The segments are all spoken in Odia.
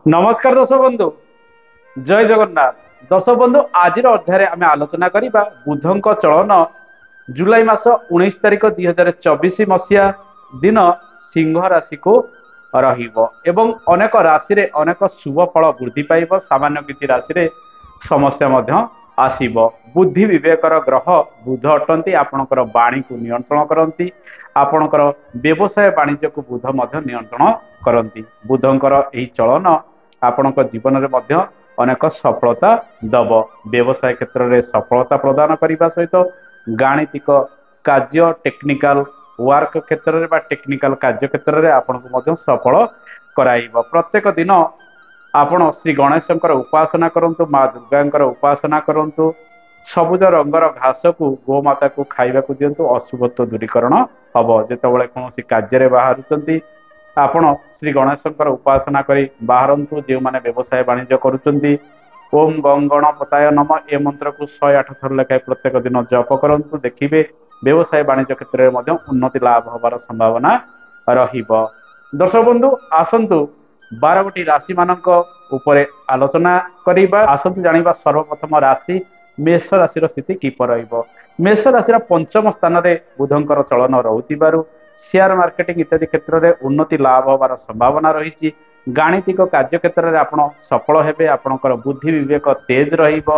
नमस्कार दर्शक बंधु जय जगन्नाथ। दर्शक बंधु आज अध्याय आम आलोचना करवा बुधक चलन जुलाई मास 19 तारिख 2024 मसीहा दिन सिंह राशि को एवं अनेक राशि रे अनेक शुभ फल वृद्धि पाइब, सामान्य किसी राशि रे समस्या मध्य आसीब। बुद्धि विवेकर ग्रह बुध अटंती, आपणकर वाणी को नियंत्रण करती, आपणकर व्यवसाय वाणिज्य को बुध मध्य नियंत्रण करती। बुधंकर यही चलन आपणक जीवन में मध्य अनेक सफलता दब। व्यवसाय क्षेत्र में सफलता प्रदान करने सहित गाणितिक कार्य टेक्निकल वर्क क्षेत्र में टेक्निकल कार्य क्षेत्र में आपको सफल कराइब। प्रत्येक दिन आपण श्री गणेशंकर उपासना करंतु, माँ दुर्गांकर उपासना करंतु, सबुज रंगर घास को गोमाता को खाइबा दिंतु, अशुभत्व दूरीकरण हम। जितेबाला कौन कार्य बाहर आपण श्री गणेशंकर उपासना करी बाहरंतु। जो माने व्यवसाय वाणिज्य करुचंती, ओम गं गणपताय नम ए मंत्र को 108 थर लेखाएं प्रत्येक दिन जप करंतु, देखिबे व्यवसाय वाणिज्य क्षेत्र में उन्नति लाभ होबार संभावना रहिब। दर्शक बंधु आसंतु 12 गोटी राशि मानक उपरे आलोचना करिबा। आसंतु जानिबा सर्वप्रथम राशि मेष राशि स्थिति किपर रहिब। मेष राशि पंचम स्थान में बुधंकर चलन रहुतिबारु शेयर मार्केटिंग इत्यादि क्षेत्र में उन्नति लाभ होबार संभावना रही। गाणितिक कार्य क्षेत्र में आप सफल हेबे, आपणकर बुद्धि विवेक तेज रहिब।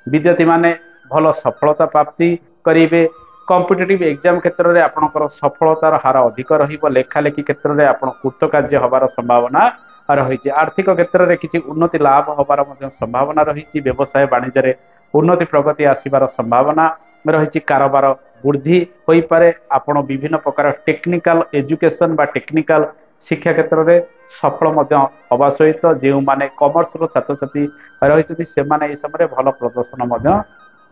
विद्यार्थी माने भल सफलता प्राप्ति करेंगे। कॉम्पिटिटिव एग्जाम क्षेत्र में आपणकर सफलतार हार अधिक रहिब। लेखालेखी क्षेत्र में आप कृतकार्य होबार संभावना रही। आर्थिक क्षेत्र में किसी उन्नति लाभ होबार संभावना रही। व्यवसाय वाणिज्य उन्नति प्रगति आसबार संभावना रही। कारोबार वृद्धि हो पारे। आपण विभिन्न प्रकार टेक्निकल एजुकेशन बा टेक्निकल शिक्षा क्षेत्र में सफल हवा सहित जो माने कमर्स छात्र छात्री रही से समय भल प्रदर्शन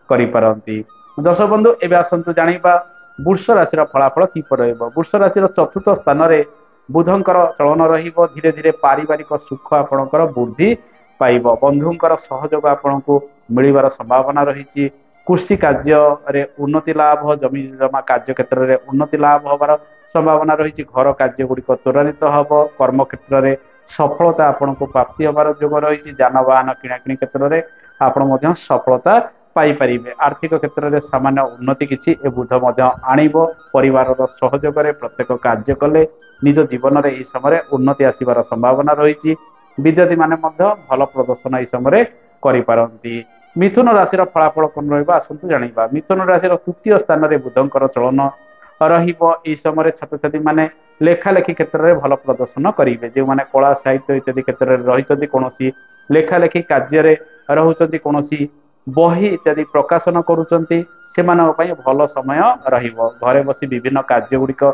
करिपारंती। दर्शक बंधु एवं आसतु जानिबा वृष राशि फलाफल किपर रहिब। वृष राशि चतुर्थ स्थान में बुधंकर चलन रहिब। धीरे धीरे पारिवारिक सुख आपणकर वृद्धि पाइब। बंधुंकर सहयोग आपको मिलबार संभावना रही। कृषि कार्य रे उन्नति लाभ, जमी जमा कार्य क्षेत्र में उन्नति लाभ होबार संभावना रही। घर कार्य गुड़िक त्वरान्वित हम। कर्म क्षेत्र में सफलता आपको प्राप्ति होबार जोग रही। जानवाहन किणाकिणी क्षेत्र में आप सफलता पाइपर। आर्थिक क्षेत्र में सामान्य उन्नति किसी ए बुध आणब। परिवार सहयोग प्रत्येक कार्य कले निज जीवन में यह समय उन्नति आसबार संभावना रही। विद्यार्थी माने भल प्रदर्शन यह समय करिपारंती। मिथुन राशि फलाफल कौन रहा आसतु जानिबा। मिथुन राशि तृतीय स्थान में बुधंकर चलन रहिब। यह समय छात्र छात्री माने लेखालेखी क्षेत्र में भल प्रदर्शन करेंगे। जो मैंने कला साहित्य इत्यादि क्षेत्र में रही, कौन लेखालेखी कार्य रोचती, कौन बही इत्यादि प्रकाशन करुँचे, से भल समय रहिब। घरे बसी विभिन्न कार्य गुड़िक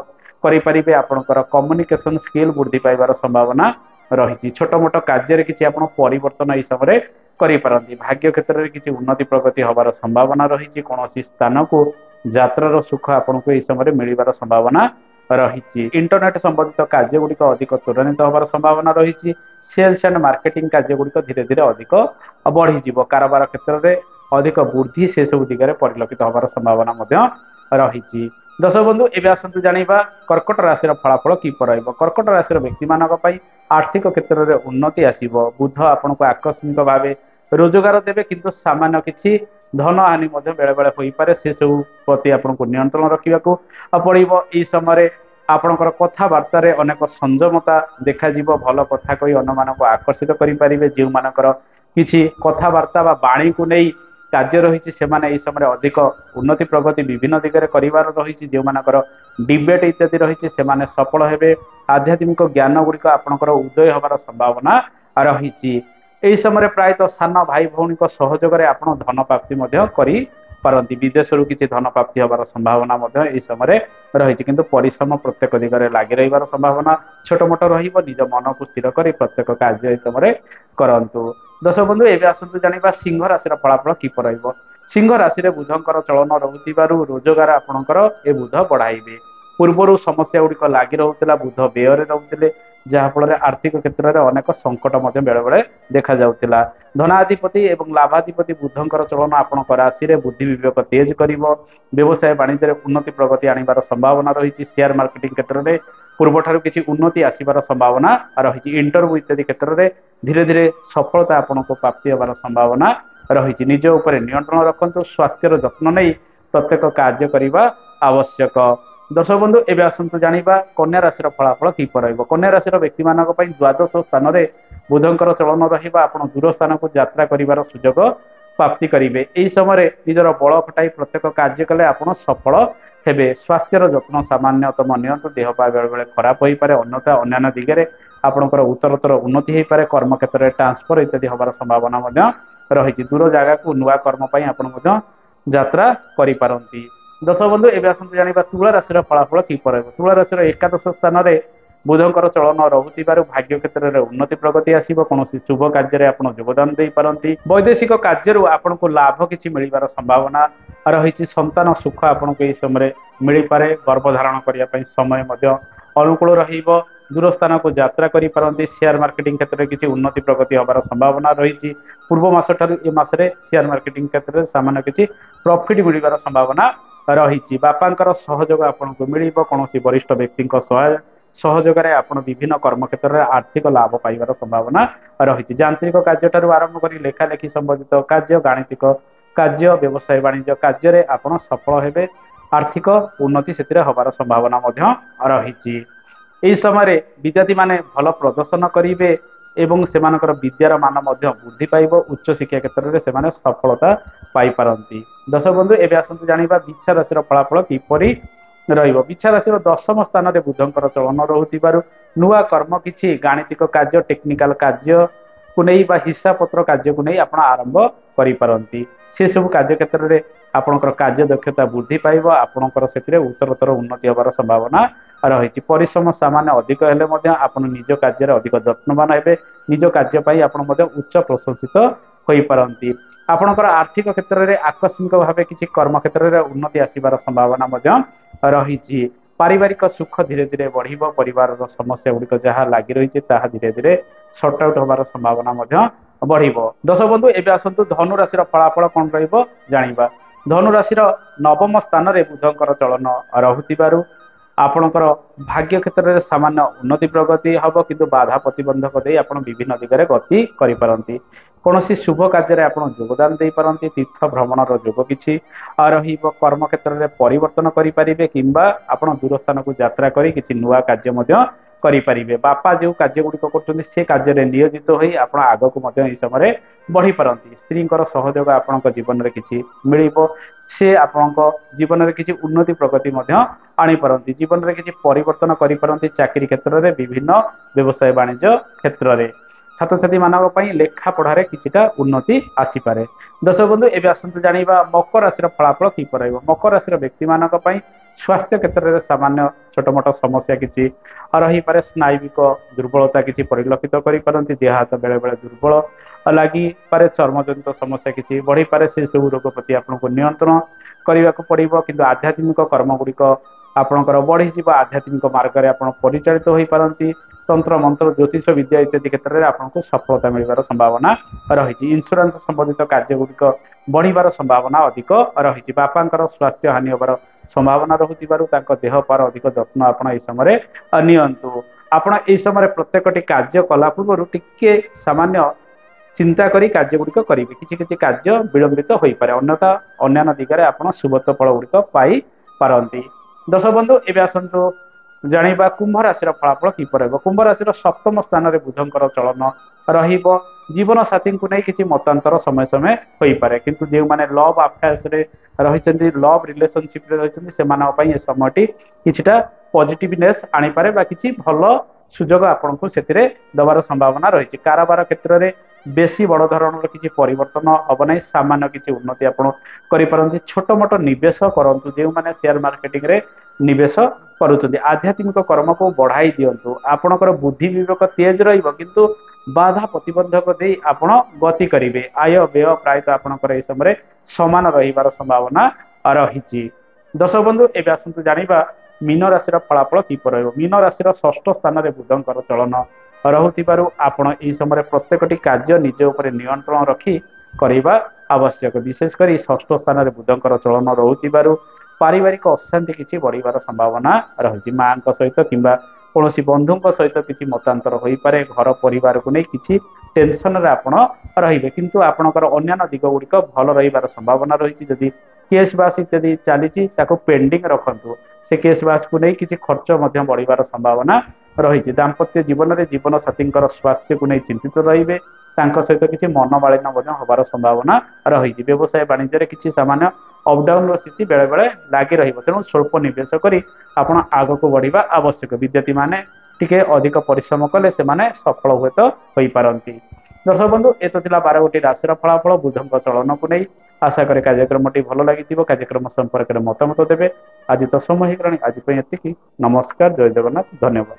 करें। आपणकर कम्युनिकेशन स्किल वृद्धि पाइबार संभावना रही। छोट मोट कार्य किसी आप परिवर्तन यह समय करिपारंती। भाग्य क्षेत्र में किसी उन्नति प्रगति होबार संभावना रही। कौन स्थान को यात्रार सुख आपको यह समय मिलबार संभावना रही। इंटरनेट संबंधित कार्य गुड़िक अधिक त्वरान्वित होबार संभावना रही। सेल्स एंड मार्केटिंग कार्य गुड़िक धीरे धीरे अधिक बढ़ीज। कारोबार क्षेत्र में अधिक वृद्धि से सब दिगरे परिलक्षित होबार संभावना रही। दर्शक बंधु एवं आसतु जानिबा कर्कट राशि फलाफल किपर रहिब। कर्कट राशि व्यक्ति मानक आर्थिक क्षेत्र में उन्नति आसीब। बुध आपको आकस्मिक भाव रोजगार देवे, किंतु सामान्य किसी धन हानि बेले बेले हो पारे। से सब प्रति आपको नियंत्रण रखा पड़ो। यह समय आपणकर कथबार्ता अनेक संयमता देखा। भल कथा कही अन्य मानक आकर्षित करेंगे। जो मानकर किसी कथबार्ता वाणी को नहीं कार्य रही से समय अधिक उन्नति प्रगति विभिन्न दिगरे करिवार रही। जो मानकर डिबेट इत्यादि रही से सफल हेबे। आध्यात्मिक ज्ञान गुड़िक आपणकर उदय होबार संभावना रही। यही समय प्रायतः सान भाई भौणी सहयोग आप धन प्राप्ति करी विदेश किसी धन प्राप्ति होबार संभावना यह समय रही। किंतु परिश्रम प्रत्येक दिगरे लगी रही संभावना छोट मोट निज मन को स्थिर कर प्रत्येक कार्य समय करंतु। दर्शक बंधु एवं आसतु जानिबा सिंह राशि फलाफल किपर रहिब। सिंह राशि बुधंकर चलन रहुतिबारु रोजगार आपणकर ए बुध बढ़ाइबे। पूर्वर समस्या गुड़िक लगी रोला। बुध व्यय रोते जहाँफल आर्थिक क्षेत्र में अनेक संकट बेले बेले देखा जाउतिला। धनाधिपति एवं लाभाधिपति बुधंकर चलन आपणकर राशि रे बुद्धि विवेक तेज करिवो। व्यवसाय वाणिज्य उन्नति प्रगति आनिबार संभावना रही। शेयर मार्केटिंग क्षेत्र में ପୂର୍ବଠାରୁ କିଛି ଉନ୍ନତି ଆସିବାର ସମ୍ଭାବନା ରହିଛି। ଇଣ୍ଟରଭ୍ୟୁ ଇତ୍ୟାଦି କ୍ଷେତ୍ରରେ ଧୀରେ ଧୀରେ ସଫଳତା ଆପଣଙ୍କୁ ପ୍ରାପ୍ତି ହେବାର ସମ୍ଭାବନା ରହିଛି। ନିଜ ଉପରେ ନିୟନ୍ତ୍ରଣ ରଖନ୍ତୁ, ସ୍ୱାସ୍ଥ୍ୟର ଯତ୍ନ ନେଇ ପ୍ରତ୍ୟେକ କାର୍ଯ୍ୟ କରିବା ଆବଶ୍ୟକ। ଦର୍ଶକ ବନ୍ଧୁ, ଏବେ ଆସନ୍ତୁ ଜାଣିବା କନ୍ୟା ରାଶିର ଫଳାଫଳ କିପରି ରହିବ। କନ୍ୟା ରାଶିର ବ୍ୟକ୍ତିମାନଙ୍କ ପାଇଁ ଦ୍ୱାଦଶ ସ୍ଥାନରେ ବୁଧଙ୍କର ଚଳନ ରହିବା ଆପଣ ଦୂର ସ୍ଥାନକୁ ଯାତ୍ରା କରିବାର ସୁଯୋଗ ପ୍ରାପ୍ତି କରିବେ। ଏହି ସମୟରେ ନିଜର ବଳ ଖଟାଇ ପ୍ରତ୍ୟେକ କାର୍ଯ୍ୟ କଲେ ଆପଣ ସଫଳ ହେବେ। ସ୍ୱାସ୍ଥ୍ୟର ଯତ୍ନ ସାମାନ୍ୟତମ ନିଅନ୍ତୁ, ଦେହ ପା ବେଳେ ବେଳେ ଖରାପ ହୋଇପାରେ, ଅନ୍ୟଥା ଅନ୍ୟାନ୍ୟ ଦିଗରେ ଆପଣଙ୍କର ଉତ୍ତରୋତ୍ତର ଉନ୍ନତି ହେଇପାରେ, କର୍ମକ୍ଷେତ୍ରରେ ଟ୍ରାନ୍ସଫର ଇତ୍ୟାଦି ହେବାର ସମ୍ଭାବନା ମଧ୍ୟ ରହିଛି। ଦୂର ଜାଗାକୁ ନୂଆ କର୍ମ ପାଇଁ ଆପଣ ମଧ୍ୟ ଯାତ୍ରା କରିପାରନ୍ତି। ଦର୍ଶକ ବନ୍ଧୁ, ଏବେ ଆସନ୍ତୁ ଜାଣିବା ତୁଳା ରାଶିର ଫଳାଫଳ କିପରି ରହିବ। ତୁଳା ରାଶିର ଏକାଦଶ ସ୍ଥାନରେ ବୁଧଙ୍କର ଚଳନ ରହୁଥିବାରୁ ଭାଗ୍ୟ କ୍ଷେତ୍ରରେ ଉନ୍ନତି ପ୍ରଗତି ଆସିବ। କୌଣସି ଶୁଭ କାର୍ଯ୍ୟରେ ଆପଣ ଯୋଗଦାନ ଦେଇପାରନ୍ତି। ବୈଦେଶିକ କାର୍ଯ୍ୟରୁ ଆପଣଙ୍କୁ ଲାଭ କିଛି ମିଳିବାର ସମ୍ଭାବନା ରହିଛି। ସନ୍ତାନ ସୁଖ ଆପଣଙ୍କୁ ଏହି ସମୟରେ ମିଳିପାରେ। ଗର୍ଭଧାରଣ କରିବା ପାଇଁ ସମୟ ମଧ୍ୟ ଅନୁକୂଳ ରହିବ। ଦୂର ସ୍ଥାନକୁ ଯାତ୍ରା କରିପାରନ୍ତି। ସେୟାର ମାର୍କେଟିଂ କ୍ଷେତ୍ରରେ କିଛି ଉନ୍ନତି ପ୍ରଗତି ହେବାର ସମ୍ଭାବନା ରହିଛି। ପୂର୍ବ ମାସ ଠାରୁ ଏ ମାସରେ ସେୟାର ମାର୍କେଟିଂ କ୍ଷେତ୍ରରେ ସାମାନ୍ୟ କିଛି ପ୍ରଫିଟ୍ ମିଳିବାର ସମ୍ଭାବନା ରହିଛି। ବାପାଙ୍କର ସହଯୋଗ ଆପଣଙ୍କୁ ମିଳିବ। କୌଣସି ବରିଷ୍ଠ ବ୍ୟକ୍ତିଙ୍କ ସହଯୋଗରେ ଆପଣ ବିଭିନ୍ନ କର୍ମକ୍ଷେତ୍ରରେ ଆର୍ଥିକ ଲାଭ ପାଇବାର ସମ୍ଭାବନା ରହିଛି। ଯାନ୍ତ୍ରିକ କାର୍ଯ୍ୟଠାରୁ ଆରମ୍ଭ କରି ଲେଖା ଲେଖି ସମ୍ବନ୍ଧିତ କାର୍ଯ୍ୟ, ଗାଣିତିକ କାର୍ଯ୍ୟ, ବ୍ୟବସାୟ ବାଣିଜ୍ୟ କାର୍ଯ୍ୟରେ ଆପଣ ସଫଳ ହେବେ। ଆର୍ଥିକ ଉନ୍ନତି ସେଥିରେ ହେବାର ସମ୍ଭାବନା ମଧ୍ୟ ରହିଛି। ଏହି ସମୟରେ ବିଦ୍ୟାର୍ଥୀମାନେ ଭଲ ପ୍ରଦର୍ଶନ କରିବେ ଏବଂ ସେମାନଙ୍କର ବିଦ୍ୟାର ମାନ ମଧ୍ୟ ବୃଦ୍ଧି ପାଇବ। ଉଚ୍ଚଶିକ୍ଷା କ୍ଷେତ୍ରରେ ସେମାନେ ସଫଳତା ପାଇପାରନ୍ତି। ଦର୍ଶକ ବନ୍ଧୁ, ଏବେ ଆସନ୍ତୁ ଜାଣିବା ବିଛା ରାଶିର ଫଳାଫଳ କିପରି ରହିବ। ବିଛା ରାଶିର ଦଶମ ସ୍ଥାନରେ ବୁଧଙ୍କର ଚଳନ ରହୁଥିବାରୁ ନୂଆ କର୍ମ କିଛି, ଗାଣିତିକ କାର୍ଯ୍ୟ, ଟେକ୍ନିକାଲ କାର୍ଯ୍ୟକୁ ନେଇ ବା ହିସାବ ପତ୍ର କାର୍ଯ୍ୟକୁ ନେଇ ଆପଣ ଆରମ୍ଭ କରିପାରନ୍ତି। ସେସବୁ କାର୍ଯ୍ୟ କ୍ଷେତ୍ରରେ ଆପଣଙ୍କର କାର୍ଯ୍ୟ ଦକ୍ଷତା ବୃଦ୍ଧି ପାଇବ। ଆପଣଙ୍କର ସେଥିରେ ଉତ୍ତରୋତ୍ତର ଉନ୍ନତି ହେବାର ସମ୍ଭାବନା ରହିଛି। ପରିଶ୍ରମ ସାମାନ୍ୟ ଅଧିକ ହେଲେ ମଧ୍ୟ ଆପଣ ନିଜ କାର୍ଯ୍ୟରେ ଅଧିକ ଯତ୍ନବାନ ହେବେ। ନିଜ କାର୍ଯ୍ୟ ପାଇଁ ଆପଣ ମଧ୍ୟ ଉଚ୍ଚ ପ୍ରଶଂସିତ ହୋଇପାରନ୍ତି। ଆପଣଙ୍କର ଆର୍ଥିକ କ୍ଷେତ୍ରରେ ଆକସ୍ମିକ ଭାବେ କିଛି କର୍ମକ୍ଷେତ୍ରରେ ଉନ୍ନତି ଆସିବାର ସମ୍ଭାବନା ମଧ୍ୟ ରହିଛି। ପାରିବାରିକ ସୁଖ ଧୀରେ ଧୀରେ ବଢିବ। ପରିବାରର ସମସ୍ୟା ଗୁଡ଼ିକ ଯାହା ଲାଗି ରହିଛି ତାହା ଧୀରେ ଧୀରେ ସର୍ଟ ଆଉଟ୍ ହେବାର ସମ୍ଭାବନା ମଧ୍ୟ ବଢିବ। ଦର୍ଶକ ବନ୍ଧୁ, ଏବେ ଆସନ୍ତୁ ଧନୁ ରାଶିର ଫଳାଫଳ କଣ ରହିବ ଜାଣିବା। ଧନୁ ରାଶିର ନବମ ସ୍ଥାନରେ ବୁଧଙ୍କର ଚଳନ ରହୁଥିବାରୁ ଆପଣଙ୍କର ଭାଗ୍ୟ କ୍ଷେତ୍ରରେ ସାମାନ୍ୟ ଉନ୍ନତି ପ୍ରଗତି ହେବ, କିନ୍ତୁ ବାଧା ପ୍ରତିବନ୍ଧକ ଦେଇ ଆପଣ ବିଭିନ୍ନ ଦିଗରେ ଗତି କରିପାରନ୍ତି। କୌଣସି ଶୁଭ କାର୍ଯ୍ୟରେ ଆପଣ ଯୋଗଦାନ ଦେଇପାରନ୍ତି। ତୀର୍ଥ ଭ୍ରମଣର ଯୋଗ କିଛି ରହିବ। କର୍ମକ୍ଷେତ୍ରରେ ପରିବର୍ତ୍ତନ କରିପାରିବେ କିମ୍ବା ଆପଣ ଦୂର ସ୍ଥାନକୁ ଯାତ୍ରା କରି କିଛି ନୂଆ କାର୍ଯ୍ୟ ମଧ୍ୟ କରିପାରିବେ। ବାପା ଯେଉଁ କାର୍ଯ୍ୟ ଗୁଡ଼ିକ କରୁଛନ୍ତି ସେ କାର୍ଯ୍ୟରେ ନିୟୋଜିତ ହୋଇ ଆପଣ ଆଗକୁ ମଧ୍ୟ ଏହି ସମୟରେ ବଢିପାରନ୍ତି। ସ୍ତ୍ରୀଙ୍କର ସହଯୋଗ ଆପଣଙ୍କ ଜୀବନରେ କିଛି ମିଳିବ। ସେ ଆପଣଙ୍କ ଜୀବନରେ କିଛି ଉନ୍ନତି ପ୍ରଗତି ମଧ୍ୟ ଆଣିପାରନ୍ତି। ଜୀବନରେ କିଛି ପରିବର୍ତ୍ତନ କରିପାରନ୍ତି। ଚାକିରୀ କ୍ଷେତ୍ରରେ, ବିଭିନ୍ନ ବ୍ୟବସାୟ ବାଣିଜ୍ୟ କ୍ଷେତ୍ରରେ, ଛାତ୍ରଛାତ୍ରୀ ମାନଙ୍କ ପାଇଁ ଲେଖା ପଢାରେ କିଛିଟା ଉନ୍ନତି ଆସିପାରେ। ଦର୍ଶକ ବନ୍ଧୁ, ଏବେ ଆସନ୍ତୁ ଜାଣିବା ମକର ରାଶିର ଫଳାଫଳ କିପରି ରହିବ। ମକର ରାଶିର ବ୍ୟକ୍ତିମାନଙ୍କ ପାଇଁ ସ୍ୱାସ୍ଥ୍ୟ କ୍ଷେତ୍ରରେ ସାମାନ୍ୟ ଛୋଟ ମୋଟ ସମସ୍ୟା କିଛି ରହିପାରେ। ସ୍ନାୟୁବିକ ଦୁର୍ବଳତା କିଛି ପରିଲକ୍ଷିତ କରିପାରନ୍ତି। ଦେହ ହାତ ବେଳେ ବେଳେ ଦୁର୍ବଳ ଲାଗିପାରେ। ଚର୍ମଜନିତ ସମସ୍ୟା କିଛି ବଢିପାରେ। ସେ ସବୁ ରୋଗ ପ୍ରତି ଆପଣଙ୍କୁ ନିୟନ୍ତ୍ରଣ କରିବାକୁ ପଡିବ। କିନ୍ତୁ ଆଧ୍ୟାତ୍ମିକ କର୍ମ ଗୁଡ଼ିକ ଆପଣଙ୍କର ବଢିଯିବ। ଆଧ୍ୟାତ୍ମିକ ମାର୍ଗରେ ଆପଣ ପରିଚାଳିତ ହୋଇପାରନ୍ତି। ତନ୍ତ୍ର ମନ୍ତ୍ର, ଜ୍ୟୋତିଷ ବିଦ୍ୟା ଇତ୍ୟାଦି କ୍ଷେତ୍ରରେ ଆପଣଙ୍କୁ ସଫଳତା ମିଳିବାର ସମ୍ଭାବନା ରହିଛି। ଇନ୍ସୁରାନ୍ସ ସମ୍ବନ୍ଧିତ କାର୍ଯ୍ୟ ଗୁଡ଼ିକ ବଢିବାର ସମ୍ଭାବନା ଅଧିକ ରହିଛି। ବାପାଙ୍କର ସ୍ୱାସ୍ଥ୍ୟ ହାନି ହେବାର ସମ୍ଭାବନା ରହୁଥିବାରୁ ତାଙ୍କ ଦେହ ପାର ଅଧିକ ଯତ୍ନ ଆପଣ ଏହି ସମୟରେ ନିଅନ୍ତୁ। ଆପଣ ଏହି ସମୟରେ ପ୍ରତ୍ୟେକଟି କାର୍ଯ୍ୟ କଲା ପୂର୍ବରୁ ଟିକେ ସାମାନ୍ୟ ଚିନ୍ତା କରି କାର୍ଯ୍ୟ ଗୁଡ଼ିକ କରିବେ। କିଛି କିଛି କାର୍ଯ୍ୟ ବିଳମ୍ବିତ ହୋଇପାରେ, ଅନ୍ୟଥା ଅନ୍ୟାନ୍ୟ ଦିଗରେ ଆପଣ ସୁବତ ଫଳ ଗୁଡ଼ିକ ପାଇପାରନ୍ତି। ଦର୍ଶକ ବନ୍ଧୁ, ଏବେ ଆସନ୍ତୁ ଜାଣିବା କୁମ୍ଭ ରାଶିର ଫଳାଫଳ କିପରି ରହିବ। କୁମ୍ଭ ରାଶିର ସପ୍ତମ ସ୍ଥାନରେ ବୁଧଙ୍କର ଚଳନ ରହିବ। ଜୀବନ ସାଥୀଙ୍କୁ ନେଇ କିଛି ମତାନ୍ତର ସମୟ ସମୟ ହୋଇପାରେ, କିନ୍ତୁ ଯେଉଁମାନେ ଲଭ୍ ଆଫେୟାର୍ସରେ ରହିଛନ୍ତି, ଲଭ୍ ରିଲେସନସିପରେ ରହିଛନ୍ତି, ସେମାନଙ୍କ ପାଇଁ ଏ ସମୟଟି କିଛିଟା ପଜିଟିଭନେସ୍ ଆଣିପାରେ ବା କିଛି ଭଲ ସୁଯୋଗ ଆପଣଙ୍କୁ ସେଥିରେ ଦେବାର ସମ୍ଭାବନା ରହିଛି। କାରବାର କ୍ଷେତ୍ରରେ ବେଶୀ ବଡ଼ ଧରଣର କିଛି ପରିବର୍ତ୍ତନ ହେବ ନାହିଁ। ସାମାନ୍ୟ କିଛି ଉନ୍ନତି ଆପଣ କରିପାରନ୍ତି। ଛୋଟ ମୋଟ ନିବେଶ କରନ୍ତୁ। ଯେଉଁମାନେ ସେୟାର ମାର୍କେଟିଂରେ ନିବେଶ କରୁଛନ୍ତି, ଆଧ୍ୟାତ୍ମିକ କର୍ମକୁ ବଢାଇ ଦିଅନ୍ତୁ। ଆପଣଙ୍କର ବୁଦ୍ଧି ବିବେକ ତେଜ ରହିବ, କିନ୍ତୁ ବାଧା ପ୍ରତିବନ୍ଧକ ଦେଇ ଆପଣ ଗତି କରିବେ। ଆୟ ବ୍ୟୟ ପ୍ରାୟତଃ ଆପଣଙ୍କର ଏହି ସମୟରେ ସମାନ ରହିବାର ସମ୍ଭାବନା ରହିଛି। ଦର୍ଶକ ବନ୍ଧୁ, ଏବେ ଆସନ୍ତୁ ଜାଣିବା ମୀନ ରାଶିର ଫଳାଫଳ କିପରି ରହିବ। ମୀନ ରାଶିର ଷଷ୍ଠ ସ୍ଥାନରେ ବୁଧଙ୍କର ଚଳନ ରହୁଥିବାରୁ ଆପଣ ଏହି ସମୟରେ ପ୍ରତ୍ୟେକଟି କାର୍ଯ୍ୟ ନିଜ ଉପରେ ନିୟନ୍ତ୍ରଣ ରଖି କରିବା ଆବଶ୍ୟକ। ବିଶେଷ କରି ଷଷ୍ଠ ସ୍ଥାନରେ ବୁଧଙ୍କର ଚଳନ ରହୁଥିବାରୁ ପାରିବାରିକ ଅଶାନ୍ତି କିଛି ବଢିବାର ସମ୍ଭାବନା ରହିଛି। ମାଙ୍କ ସହିତ କିମ୍ବା କୌଣସି ବନ୍ଧୁଙ୍କ ସହିତ କିଛି ମତାନ୍ତର ହୋଇପାରେ, ଘର ପରିବାରକୁ ନେଇ କିଛି ଟେନସନରେ ଆପଣ ରହିବେ, କିନ୍ତୁ ଆପଣଙ୍କର ଅନ୍ୟାନ୍ୟ ଦିଗ ଗୁଡ଼ିକ ଭଲ ରହିବାର ସମ୍ଭାବନା ରହିଛି। ଯଦି କେସ୍ ବାସ୍ ଇତ୍ୟାଦି ଚାଲିଛି ତାକୁ ପେଣ୍ଡିଂ ରଖନ୍ତୁ, ସେ କେସ୍ ବାସ୍କୁ ନେଇ କିଛି ଖର୍ଚ୍ଚ ମଧ୍ୟ ବଢିବାର ସମ୍ଭାବନା ରହିଛି। ଦାମ୍ପତ୍ୟ ଜୀବନରେ ଜୀବନ ସାଥୀଙ୍କର ସ୍ୱାସ୍ଥ୍ୟକୁ ନେଇ ଚିନ୍ତିତ ରହିବେ, ତାଙ୍କ ସହିତ କିଛି ମନମାଳିନ୍ୟ ମଧ୍ୟ ହବାର ସମ୍ଭାବନା ରହିଛି। ବ୍ୟବସାୟ ବାଣିଜ୍ୟରେ କିଛି ସାମାନ୍ୟ ଅପଡାଉନର ସ୍ଥିତି ବେଳେ ବେଳେ ଲାଗି ରହିବ, ତେଣୁ ସ୍ୱଳ୍ପ ନିବେଶ କରି ଆପଣ ଆଗକୁ ବଢିବା ଆବଶ୍ୟକ। ବିଦ୍ୟାର୍ଥୀ ମାନେ ଟିକେ ଅଧିକ ପରିଶ୍ରମ କଲେ ସେମାନେ ସଫଳ ହୁଏତ ହୋଇପାରନ୍ତି। ଦର୍ଶକ ବନ୍ଧୁ, ଏ ତ ଥିଲା 12ଗୋଟି ରାଶିର ଫଳାଫଳ ବୁଧଙ୍କ ଚଳନକୁ ନେଇ। ଆଶା କରେ କାର୍ଯ୍ୟକ୍ରମଟି ଭଲ ଲାଗିଥିବ। କାର୍ଯ୍ୟକ୍ରମ ସମ୍ପର୍କରେ ମତାମତ ଦେବେ। ଆଜି ତ ସମୟ ହେଇଗଲାଣି, ଆଜି ପାଇଁ ଏତିକି। ନମସ୍କାର, ଜୟ ଜଗନ୍ନାଥ, ଧନ୍ୟବାଦ।